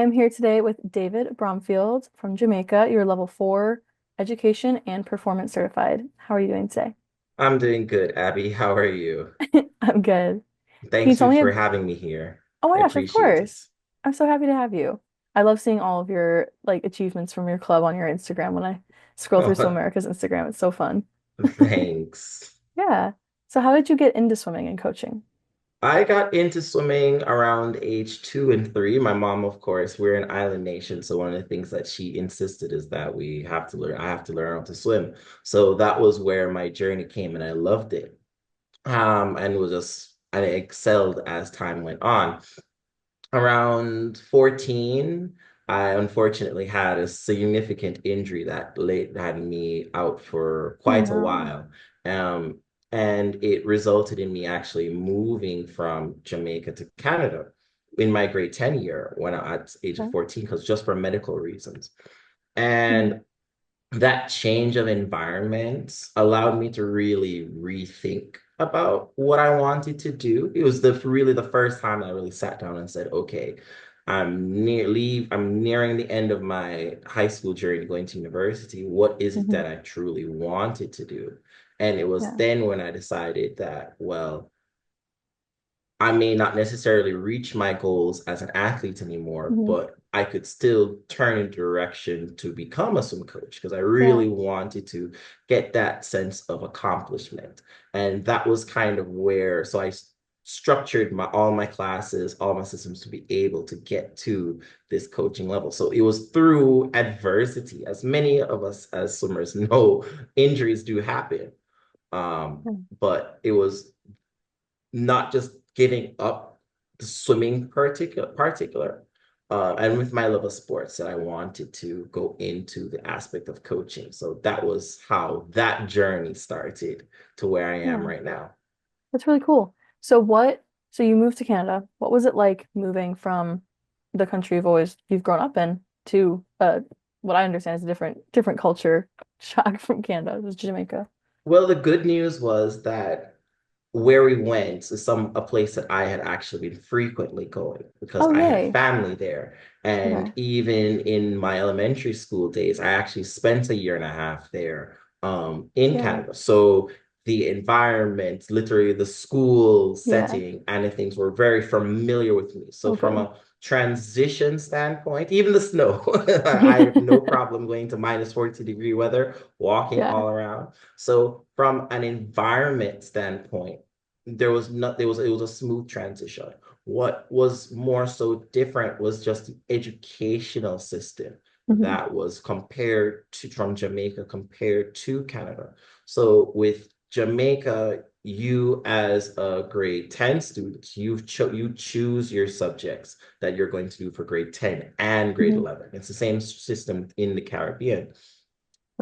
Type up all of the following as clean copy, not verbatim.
I'm here today with David Bromfield from Jamaica. You're level 4 education and performance certified. How are you doing today? I'm doing good, Abby. How are you? I'm good. Can you Thanks tell me for having me here. oh my I gosh, of appreciate it. course. I'm so happy to have you. I love seeing all of your achievements from your club on your Instagram when I scroll through Swim Oh, America's Instagram. It's so fun. thanks. Yeah. So how did you get into swimming and coaching? I got into swimming around age 2 and 3. My mom, of course, we're an island nation, so one of the things that she insisted is that we have to learn, I have to learn how to swim. So that was where my journey came, and I loved it. And I excelled as time went on. Around 14, I unfortunately had a significant injury that late had me out for Oh quite a no. while. Um, and it resulted in me actually moving from Jamaica to Canada in my grade 10 year when I at age of Okay. 14, because just for medical reasons. Mhm. And that change of environment allowed me to really rethink about what I wanted to do. It was really the first time I really sat down and said, okay, I'm nearing the end of my high school journey going to university. What is it Mhm. that I truly wanted to do? And it was Yeah. then when I decided that, well, I may not necessarily reach my goals as an athlete anymore, Mhm. but I could still turn in direction to become a swim coach because I Yeah. really wanted to get that sense of accomplishment. And that was kind of where, so structured all my classes, all my systems to be able to get to this coaching level. So it was through adversity, as many of us as swimmers know, injuries do happen. Um, Mm. but it was not just giving up the swimming particular. And with my love of sports, that I wanted to go into the aspect of coaching. So that was how that journey started to where I am Yeah. right now. That's really cool. So you moved to Canada. What was it like moving from the country you've grown up in to what I understand is a different culture shock from Canada, was Jamaica. Well, the good news was that where we went is a place that I had actually been frequently going because Oh, I had yay. family there. And Okay. even in my elementary school days, I actually spent a year and a half there in Yeah. Canada. So the environment, literally the school Yeah. setting and the things were very familiar with me. So Oh, from good. a transition standpoint, even the snow, I have no problem going to minus 40-degree weather, walking Yeah. all around. So from an environment standpoint, it was a smooth transition. What was more so different was just the educational system Hmm. that was compared to from Jamaica compared to Canada. So with Jamaica, you as a grade 10 student, you choose your subjects that you're going to do for grade 10 and grade Hmm. 11. It's the same system in the Caribbean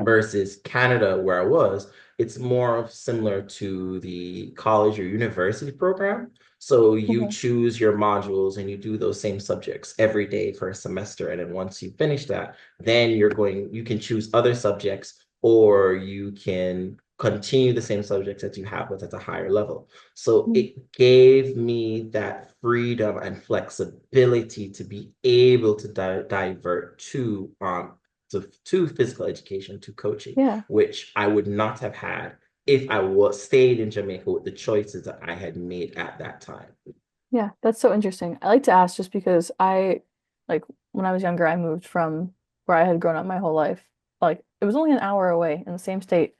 versus Canada, where I was, it's more of similar to the college or university program. So you Hmm. choose your modules and you do those same subjects every day for a semester. And then once you finish that, then you can choose other subjects or you can continue the same subjects that you have, but at a higher level. So it gave me that freedom and flexibility to be able to divert to physical education, to coaching, Yeah. which I would not have had if I was stayed in Jamaica with the choices that I had made at that time. Yeah. That's so interesting. I like to ask just because like, when I was younger, I moved from where I had grown up my whole life. Like, it was only an hour away in the same state,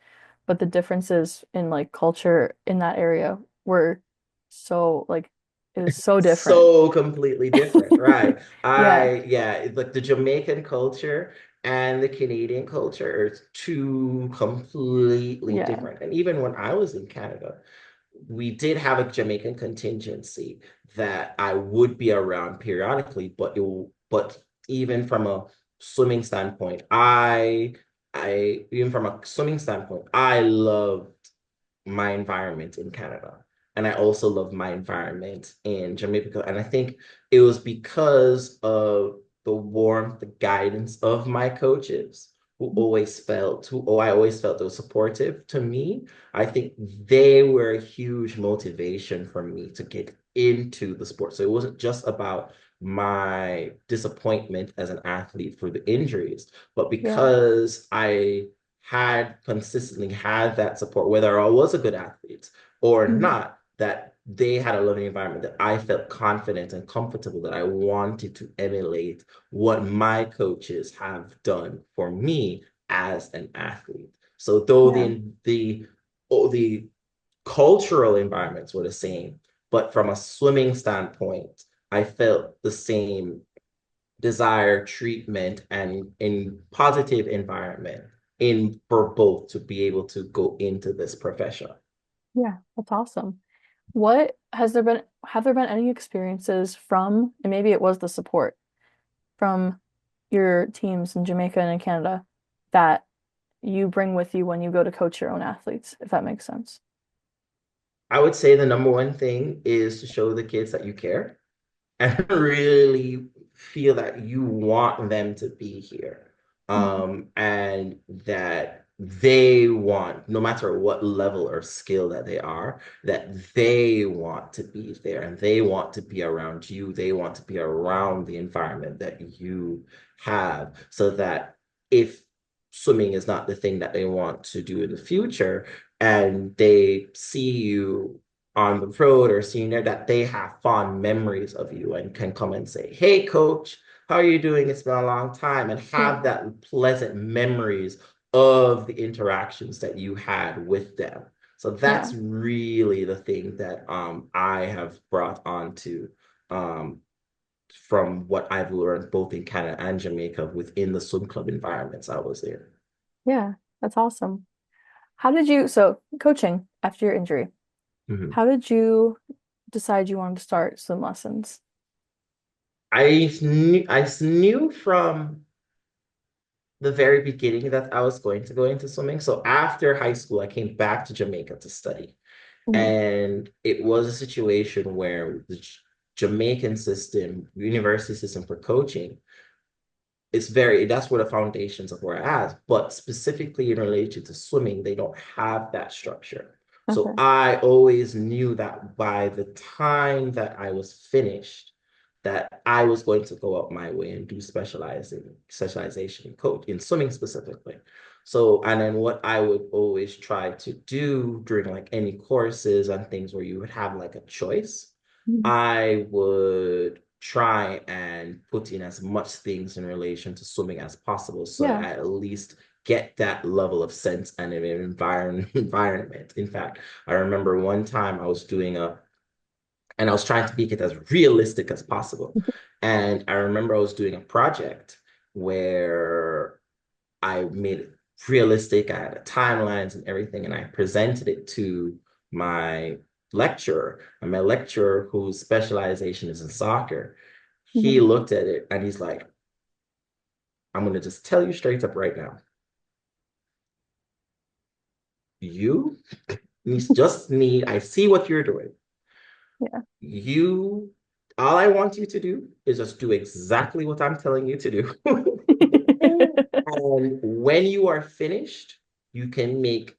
but the differences in culture in that area were so, it was so different. So completely different, right? Yeah. Like the Jamaican culture and the Canadian culture are two completely Yeah. different. And even when I was in Canada, we did have a Jamaican contingency that I would be around periodically, but even from a swimming standpoint, I even from a swimming standpoint, I loved my environment in Canada. And I also love my environment in Jamaica. And I think it was because of the warmth, the guidance of my coaches who I always felt they were supportive to me. I think they were a huge motivation for me to into the sport. So it wasn't just about my disappointment as an athlete for the injuries, but Yeah. because I had consistently had that support, whether I was a good athlete or Mhm. not, that they had a learning environment that I felt confident and comfortable that I wanted to emulate what my coaches have done for me as an athlete. So though Yeah. the cultural environments were the same, but from a swimming standpoint, I felt the same desire, treatment, and in positive environment in for both to be able to go into this profession. Yeah. That's awesome. What has there been, have there been any experiences from, and maybe it was the support from your teams in Jamaica and in Canada that you bring with you when you go to coach your own athletes, if that makes sense? I would say the number one thing is to show the kids that you care and really feel that you want them to be here. Mhm. And that they want, no matter what level or skill that they are, that they want to be there and they want to be around you. They want to be around the environment that you have so that if swimming is not the thing that they want to do in the future and they see you on the road or senior that they have fond memories of you and can come and say, "Hey, coach, how are you doing? It's been a long time," and Yeah. have that pleasant memories of the interactions that you had with them. So Yeah. that's really the thing that I have brought on to um, from what I've learned both in Canada and Jamaica within the swim club environments I was in. Yeah. That's awesome. How did you, so coaching after your injury, Mhm. how did you decide you wanted to start swim lessons? I knew from the very beginning that I was going to go into swimming. So after high school, I came back to Jamaica to study. Mhm. And it was a situation where the Jamaican system, university system for coaching, that's where the foundations of where I at. But specifically in relation to swimming, they don't have that structure. So Okay. I always knew that by the time that I was finished, that I was going to go up my way and do specialization in coach in swimming specifically. So, and then what I would always try to do during like any courses and things where you would have like a choice, Mhm. I would try and put in as much things in relation to swimming as possible so that Yeah. I at least get that level of sense and an environment. In fact, I remember one time I was doing and I was trying to make it as realistic as possible. And I remember I was doing a project where I made it realistic. I had timelines and everything, and I presented it to my lecturer. And my lecturer, whose specialization is in soccer, he Mhm. looked at it and he's like, "I'm going to just tell you straight up right now. You I see what you're doing. Yeah. You, all I want you to do is just do exactly what I'm telling you to do." And when you are finished, you can make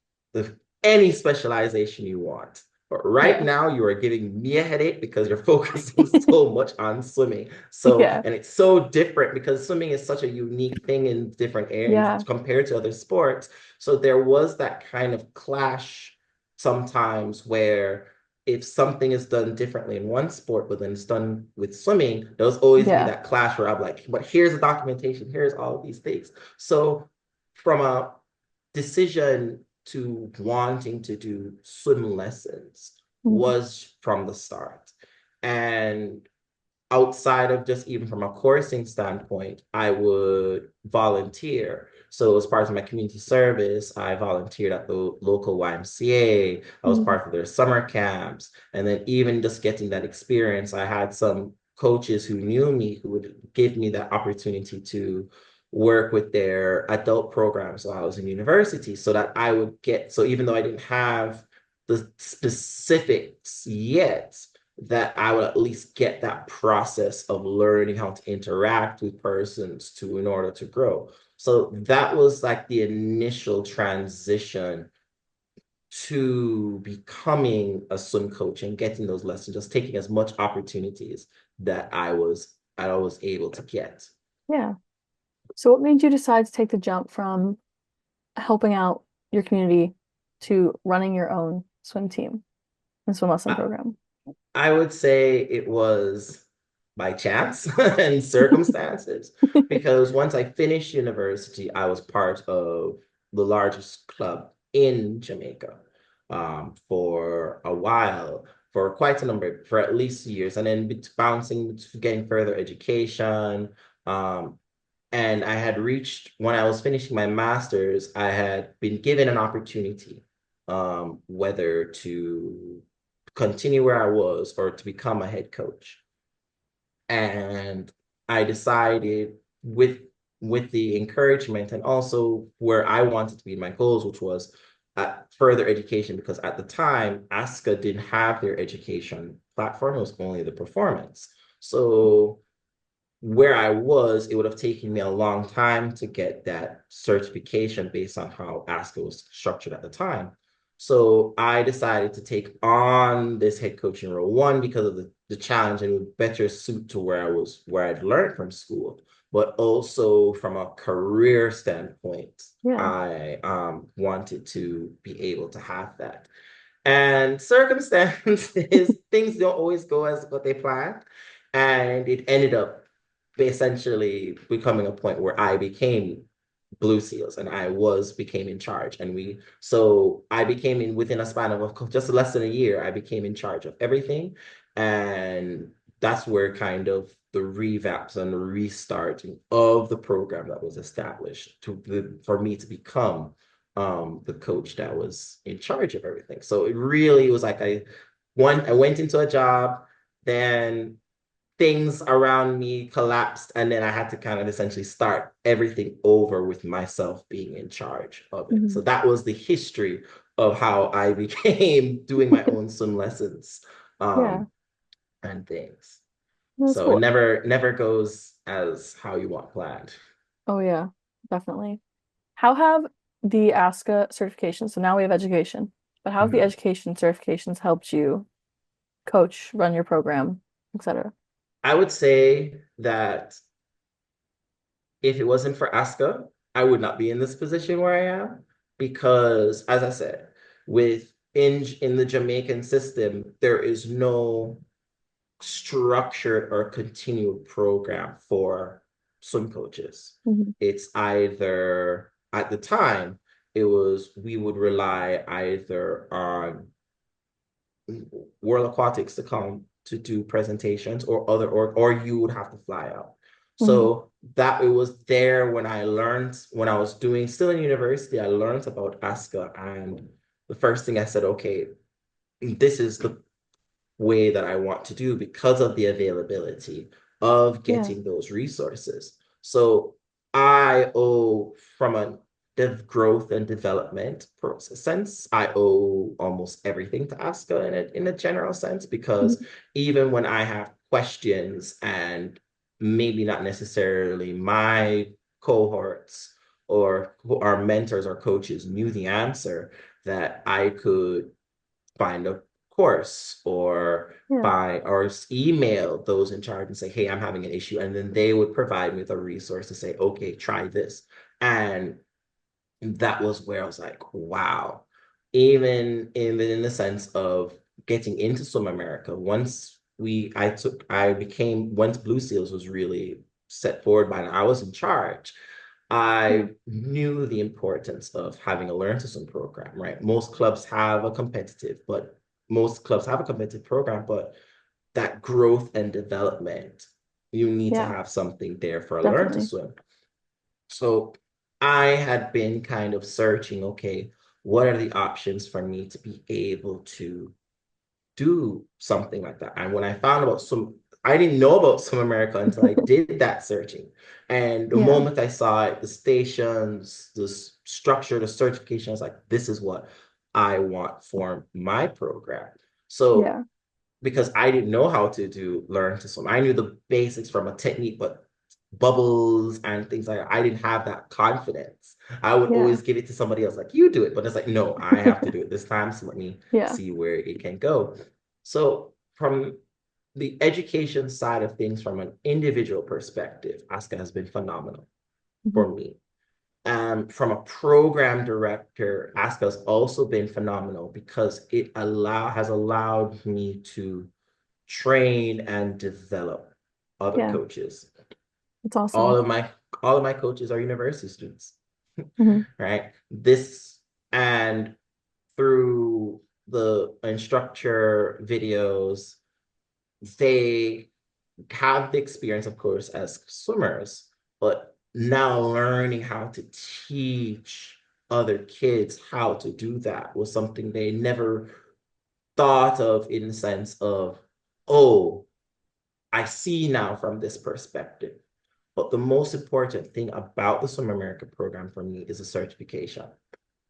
any specialization you want. But right Yeah. now, you are giving me a headache because you're focusing so much on swimming. So, Yeah. and it's so different because swimming is such a unique thing in different areas Yeah. compared to other sports. So there was that kind of clash sometimes where if something is done differently in one sport, but then it's done with swimming, there'll always be Yeah. that clash where I'm like, but here's the documentation, here's all of these things. So from a decision to wanting to do swim lessons Mhm. was from the start. And outside of just even from a coursing standpoint, I would volunteer. So as part of my community service, I volunteered at the local YMCA. I was Mhm. part of their summer camps. And then even just getting that experience, I had some coaches who knew me who would give me that opportunity to work with their adult programs while I was in university so that I would get, so even though I didn't have the specifics yet, that I would at least get that process of learning how to interact with persons to in order to grow. So that was like the initial transition to becoming a swim coach and getting those lessons, just taking as much opportunities that I was able to get. Yeah. So what made you decide to take the jump from helping out your community to running your own swim team and swim lesson I, program? I would say it was by chance and circumstances because once I finished university, I was part of the largest club in Jamaica for a while, for quite a number, for at least years, and then bouncing, getting further education. Um, and I had reached, when I was finishing my master's, I had been given an opportunity, whether to continue where I was or to become a head coach. And I decided with the encouragement and also where I wanted to be in my goals, which was further education, because at the time, ASCA didn't have their education platform, it was only the performance. So where I was, it would have taken me a long time to get that certification based on how ASCA was structured at the time. So I decided to take on this head coaching role, one, because of the challenge and it would better suit to where I was, where I'd learned from school, but also from a career standpoint, Yeah. I wanted to be able to have that. And circumstances, things don't always go as what they planned. And it ended up essentially becoming a point where I became Blue Seals and became in charge. So I became in within a span of just less than a year, I became in charge of everything. And that's where kind of the revamps and the restarting of the program that was established for me to become the coach that was in charge of everything. So it really was like I went into a job, then things around me collapsed, and then I had to kind of essentially start everything over with myself being in charge of it. So Mhm. that was the history of how I became doing my own swim lessons Yeah. um, and things. That's So it cool. never goes as how you want planned. Oh yeah, definitely. How have the ASCA certifications, so now we have education, but how have the Mhm. education certifications helped you coach, run your program, etc.? I would say that if it wasn't for ASCA, I would not be in this position where I am because, as I said, in the Jamaican system, there is no structured or continued program for swim coaches. Hmm. It's either at the time it was we would rely either on World Aquatics to come to do presentations or you would have to fly out. Hmm. So that it was there when I learned when I was doing still in university, I learned about ASCA and the first thing I said, okay, this is the way that I want to do because of the availability of Yeah. getting those resources. So I owe from a growth and development process sense, I owe almost everything to ASCA in a general sense, because Mhm. even when I have questions and maybe not necessarily my cohorts or our mentors or coaches knew the answer, that I could find a course or Yeah. find or email those in charge and say, hey, I'm having an issue. And then they would provide me with a resource to say, okay, try this. And that was where I was like, wow. Even in the sense of getting into Swim America, once Blue Seals was really set forward by now, I was in charge. Yeah. I knew the importance of having a learn to swim program, right? Most clubs have a competitive program, but that growth and development, you need to Yeah. have something there for a learn to Definitely. swim. So I had been kind of searching, okay, what are the options for me to be able to do something like that? And when I found about I didn't know about Swim America until I did that searching. And the Yeah. moment I saw it, the stations, the structure, the certification, I was like, this is what I want for my program. So Yeah. because I didn't know how to do learn to swim. I knew the basics from a technique, but bubbles and things like that. I didn't have that confidence. I would Yeah. always give it to somebody else, like, you do it. But it's like, no, I have to do it this time. So let me Yeah. see where it can go. So from the education side of things, from an individual perspective, ASCA has been phenomenal Mhm. for me. From a program director, ASCA has also been phenomenal because it has allowed me to train and develop other Yeah. coaches. It's All awesome. of my all of my coaches are university students, Hmm. right? This and through the instructor videos, they have the experience, of course, as swimmers, but now learning how to teach other kids how to do that was something they never thought of in the sense of, oh, I see now from this perspective. But the most important thing about the Swim America program for me is a certification.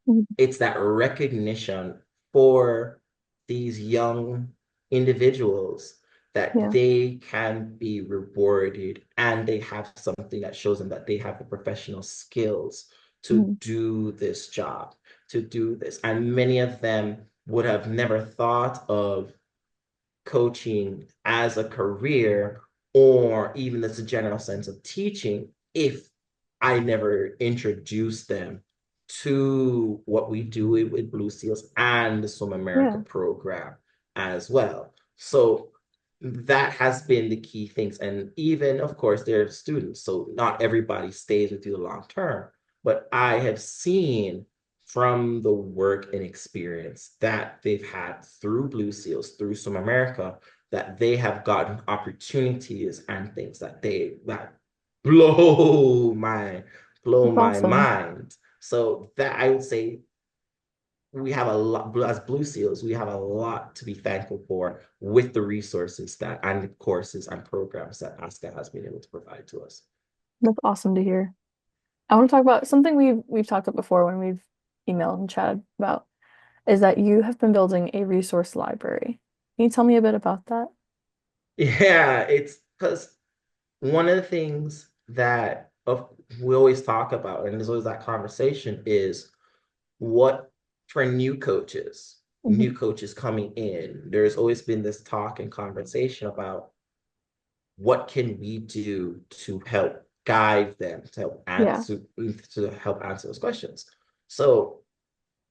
Hmm. It's that recognition for these young individuals that Yeah. they can be rewarded and they have something that shows them that they have the professional skills to Hmm. do this job, to do this. And many of them would have never thought of coaching as a career or even as a general sense of teaching if I never introduced them to what we do with Blue Seals and the Swim America Yeah. program as well. So that has been the key things. And even, of course, they're students. So not everybody stays with you long term. But I have seen from the work and experience that they've had through Blue Seals, through Swim America, that they have gotten opportunities and things that blow my blow It's my awesome. mind. So that I would say we have a lot as Blue Seals, we have a lot to be thankful for with the resources that and the courses and programs that ASCA has been able to provide to us. That's awesome to hear. I want to talk about something we've talked about before when we've emailed and chatted about is that you have been building a resource library. Can you tell me a bit about that? Yeah, it's because one of the things that we always talk about, and there's always that conversation, is what for Hmm. new coaches coming in, there's always been this talk and conversation about what can we do to help guide them, Yeah. to help answer those questions. So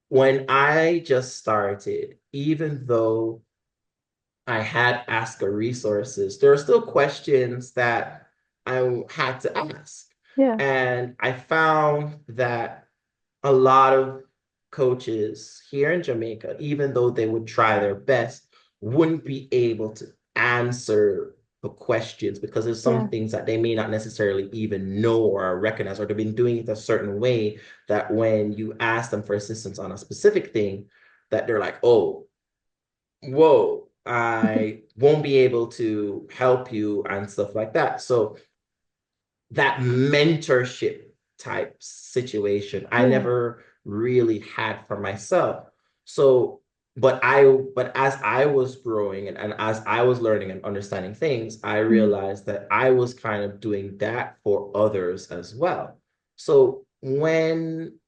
when I just started, even though I had ASCA resources, there are still questions that I had to ask. Yeah. And I found that a lot of coaches here in Jamaica, even though they would try their best, wouldn't be able to answer the questions because there's Yeah. some things that they may not necessarily even know or recognize, or they've been doing it a certain way that when you ask them for assistance on a specific thing, that they're like, oh, whoa, I won't be able to help you and stuff like that. So that mentorship type situation I Yeah. never really had for myself. So, but as I was growing and as I was learning and understanding things, I Hmm. realized that I was kind of doing that for others as well. So when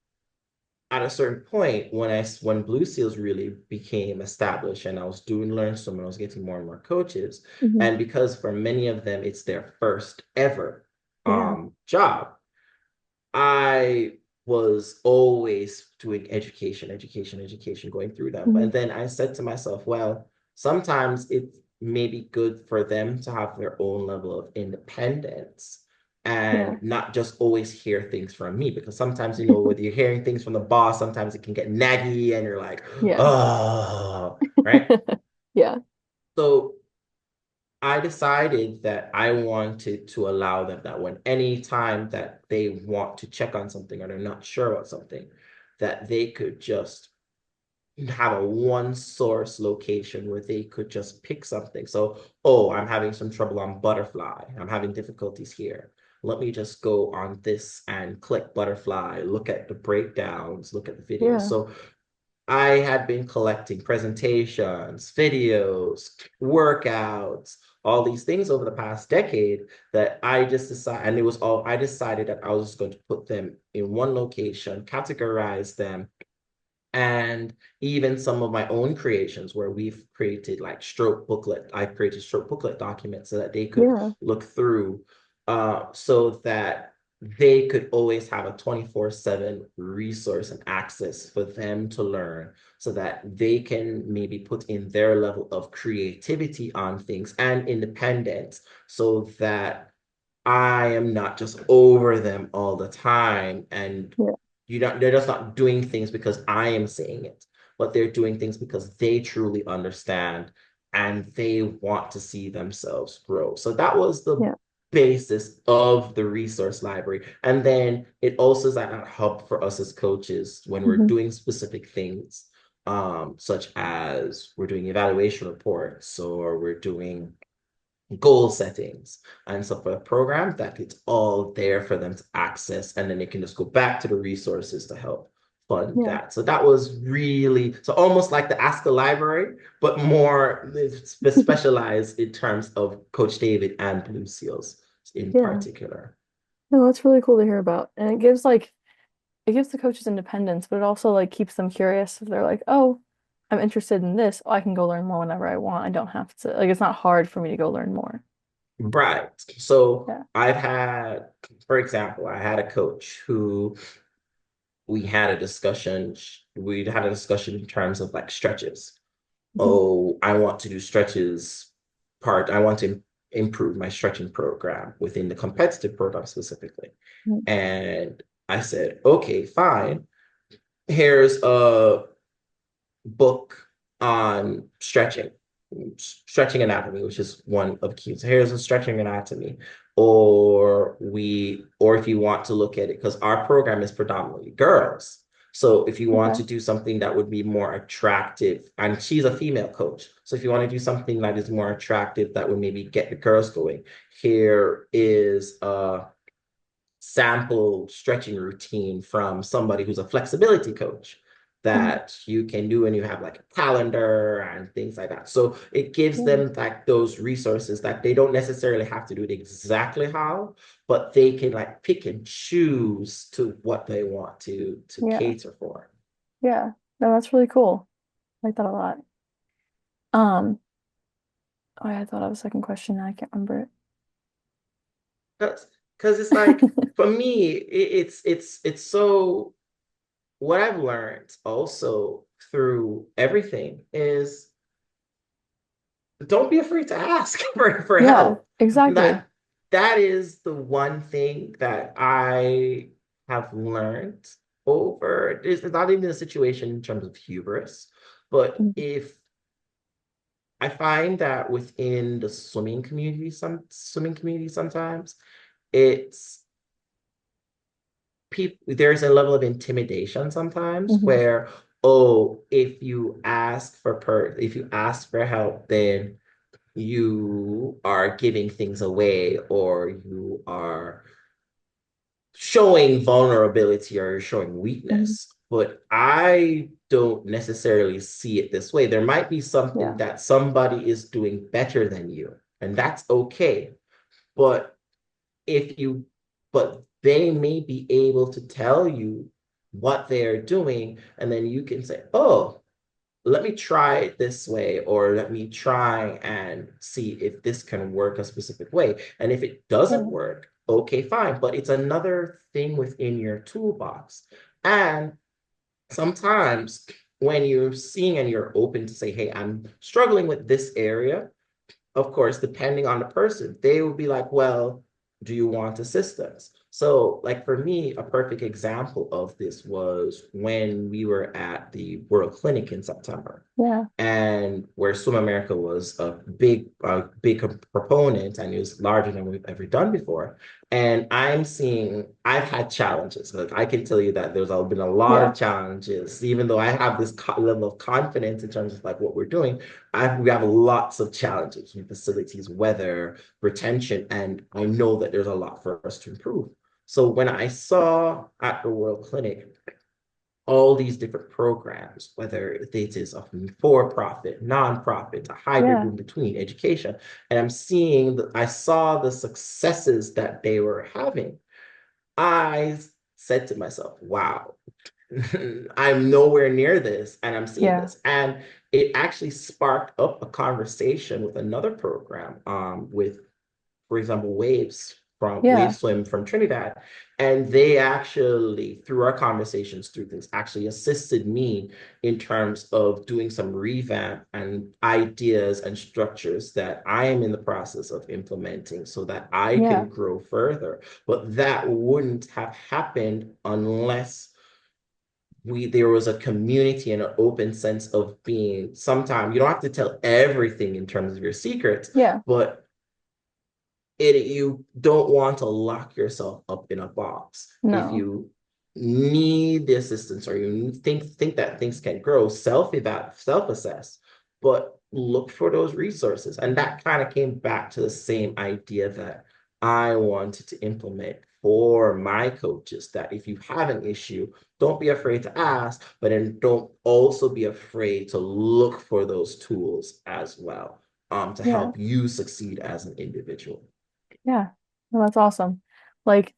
at a certain point when Blue Seals really became established and I was doing Learn Swim and I was getting more and more coaches, Hmm. and because for many of them it's their first ever Yeah. job, I was always doing education, education, education, going through them. Hmm. And then I said to myself, well, sometimes it may be good for them to have their own level of independence Yeah. and not just always hear things from me. Because sometimes, whether you're hearing things from the boss, sometimes it can get naggy and you're like, Yeah. oh, right? Yeah. So I decided that I wanted to allow them that when any time that they want to check on something or they're not sure about something, that they could just have a one source location where they could just pick something. So, oh, I'm having some trouble on butterfly. I'm having difficulties here. Let me just go on this and click butterfly, look at the breakdowns, look at the videos. Yeah. So I had been collecting presentations, videos, workouts, all these things over the past decade that I just decided, and it was all, I decided that I was just going to put them in one location, categorize them, and even some of my own creations where we've created like stroke booklet. I created stroke booklet documents so that they could Yeah. look through, so that they could always have a 24/7 resource and access for them to learn so that they can maybe put in their level of creativity on things and independence so that I am not just over them all the time. And Yeah. they're just not doing things because I am saying it, but they're doing things because they truly understand and they want to see themselves grow. So that was the Yeah. basis of the resource library. And then it also is like a hub for us as coaches when we're Hmm. doing specific things, such as we're doing evaluation reports or we're doing goal settings and stuff for the program, that it's all there for them to access, and then they can just go back to the resources to help fund Yeah. that. So that was really, so almost like the ASCA library, but more specialized in terms of Coach David and Blue Seals in Yeah. particular. No, that's really cool to hear about. And it gives like it gives the coaches independence, but it also like keeps them curious. If they're like, oh, I'm interested in this, oh, I can go learn more whenever I want. I don't have to like it's not hard for me to go learn more. Right. So Yeah. I've had, for example, I had a coach who we had a discussion. We had a discussion in terms of like stretches. Hmm. Oh, I want to do stretches I want to improve my stretching program within the competitive program specifically. And I said, okay, fine. Here's a book on stretching anatomy, which is one of the keys. So here's a stretching anatomy. Or if you want to look at it, because our program is predominantly girls. So if you want Okay. to do something that would be more attractive, and she's a female coach. So if you want to do something that is more attractive, that would maybe get the girls going, here is a sample stretching routine from somebody who's a flexibility coach Mhm. that you can do, and you have like a calendar and things like that. So it gives Yeah. them like those resources that they don't necessarily have to do it exactly how, but they can like pick and choose to what they want to Yeah. cater for. Yeah. No, that's really cool. I like that a lot. Um, oh, yeah, I thought I have a second question. Now I can't remember Because it's like it. for me, it's so, what I've learned also through everything is don't be afraid to ask for Yeah, help. exactly. That is the one thing that I have learned over. It's not even a situation in terms of hubris, but Mhm. if I find that within the swimming community sometimes it's people, there's a level of intimidation sometimes Mhm. where, oh, if you ask for help, then you are giving things away, or you are showing vulnerability, or you're showing Mhm. weakness. But I don't necessarily see it this way. There might be something Yeah. that somebody is doing better than you, and that's okay. But if you, but they may be able to tell you what they're doing, and then you can say, oh, let me try it this way, or let me try and see if this can work a specific way. And if it doesn't Yeah. work, okay, fine. But it's another thing within your toolbox. And sometimes when you're seeing and you're open to say, hey, I'm struggling with this area, of course, depending on the person, they will be like, well, do you want assistance? So, like for me, a perfect example of this was when we were at the World Clinic in September, Yeah. and where Swim America was a big proponent, and it was larger than we've ever done before. And I've had challenges. Like I can tell you that been a lot Yeah. of challenges, even though I have this level of confidence in terms of like what we're doing. We have lots of challenges with facilities, weather, retention, and I know that there's a lot for us to improve. So when I saw at the World Clinic all these different programs, whether it is a for-profit, nonprofit, a hybrid Yeah. in between education. And I saw the successes that they were having. I said to myself, wow, I'm nowhere near this, and I'm seeing Yeah. this. And it actually sparked up a conversation with another program, with, for example, Wave Yeah. Swim from Trinidad. And they actually, through our conversations, through things, actually assisted me in terms of doing some revamp and ideas and structures that I am in the process of implementing so that I Yeah. can grow further. But that wouldn't have happened unless there was a community and an open sense of being. Sometimes you don't have to tell everything in terms of your secrets, Yeah. but you don't want to lock yourself up in a box. If No. you need the assistance or you think that things can grow, self-assess, but look for those resources. And that kind of came back to the same idea that I wanted to implement for my coaches, that if you have an issue, don't be afraid to ask, but then don't also be afraid to look for those tools as well, to Yeah. help you succeed as an individual. Yeah. Well, that's awesome. Like,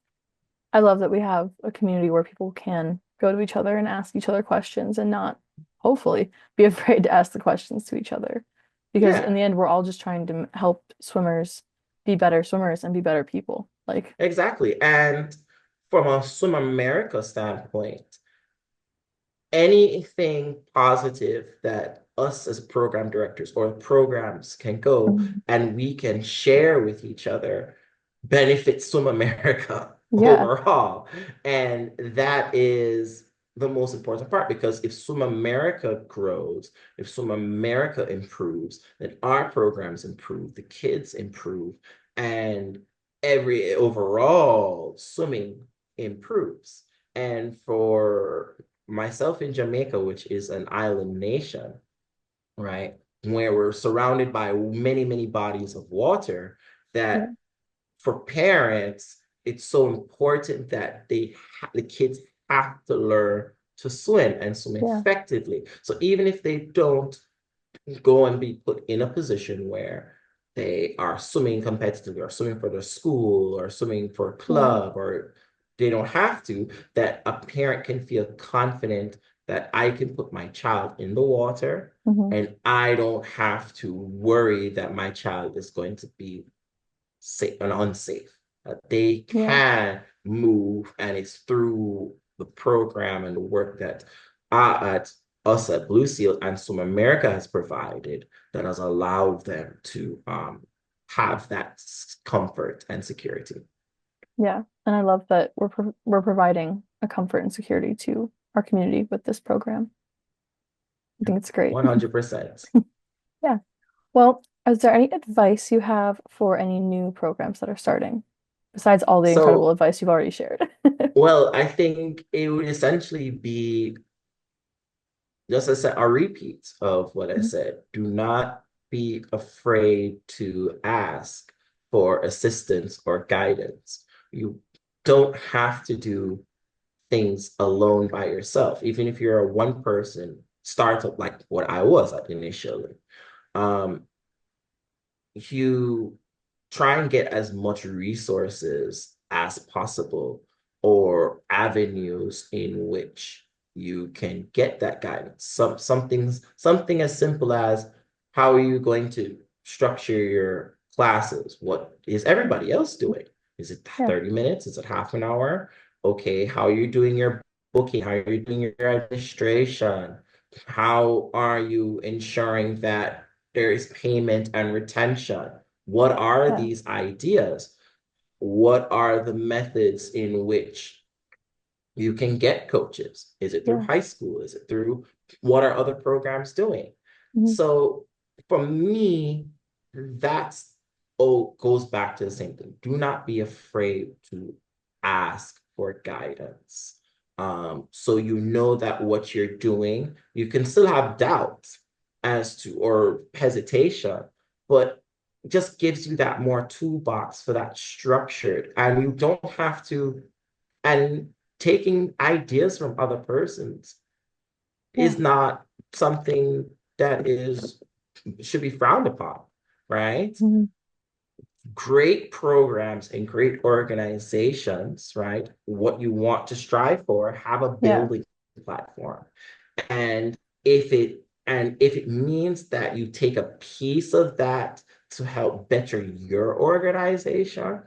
I love that we have a community where people can go to each other and ask each other questions and not, hopefully, be afraid to ask the questions to each other. Because in Yeah, the end, we're all just trying to help swimmers be better swimmers and be better people. Like, exactly. And from a Swim America standpoint, anything positive that us as program directors or programs can go mhm. and we can share with each other benefits Swim America Yeah, overall. And that is the most important part, because if Swim America grows, if Swim America improves, then our programs improve, the kids improve, and every overall swimming improves. And for myself in Jamaica, which is an island nation, right, where we're surrounded by many, many bodies of water, yeah, that for parents, it's so important that the kids have to learn to swim and swim yeah, effectively. So even if they don't go and be put in a position where they are swimming competitively or swimming for their school or swimming for a yeah, club, or they don't have to, that a parent can feel confident that I can put my child in the water hmm, and I don't have to worry that my child is going to be safe and unsafe. They yeah, can move, and it's through the program and the work that at us at Blue Seal and Swim America has provided that has allowed them to have that comfort and security. yeah. And I love that we're providing a comfort and security to our community with this program. I think it's great. 100%. Yeah. Well, is there any advice you have for any new programs that are starting, besides all the incredible So, advice you've already shared? well, I think it would essentially be just a repeat of what I Mhm. said. Do not be afraid to ask for assistance or guidance. You don't have to do things alone by yourself, even if you're a one person startup like what I was at initially. Um, you try and get as much resources as possible or avenues in which you can get that guidance. Something as simple as, how are you going to structure your classes? What is everybody else doing? Is it Yeah, 30 minutes? Is it half an hour? Okay, how are you doing your booking? How are you doing your administration? How are you ensuring that there is payment and retention? What are yeah, these ideas? What are the methods in which you can get coaches? Is it through yeah, high school? Is it through, what are other programs doing? mhm, So for me, that's all goes back to the same thing. Do not be afraid to ask for guidance. So you know that what you're doing, you can still have doubts as to, or hesitation, but it just gives you that more toolbox for that structured, and you don't have to, and taking ideas from other persons Yeah. is not something that is should be frowned upon, right? Mhm. Great programs and great organizations, right? What you want to strive for, have a Yeah. building platform. And if it means that you take a piece of that to help better your organization,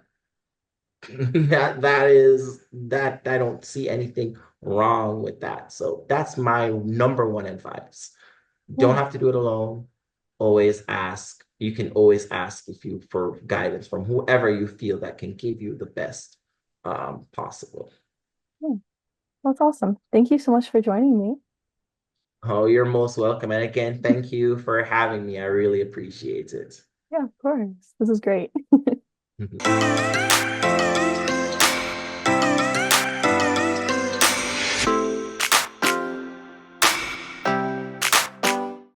that I don't see anything wrong with that. So that's my number one advice. Don't Yeah. have to do it alone. Always ask. You can always ask if you for guidance from whoever you feel that can give you the best possible. Yeah. That's awesome. Thank you so much for joining me. Oh, you're most welcome. And again, thank you for having me. I really appreciate it. Yeah, of course. This is great.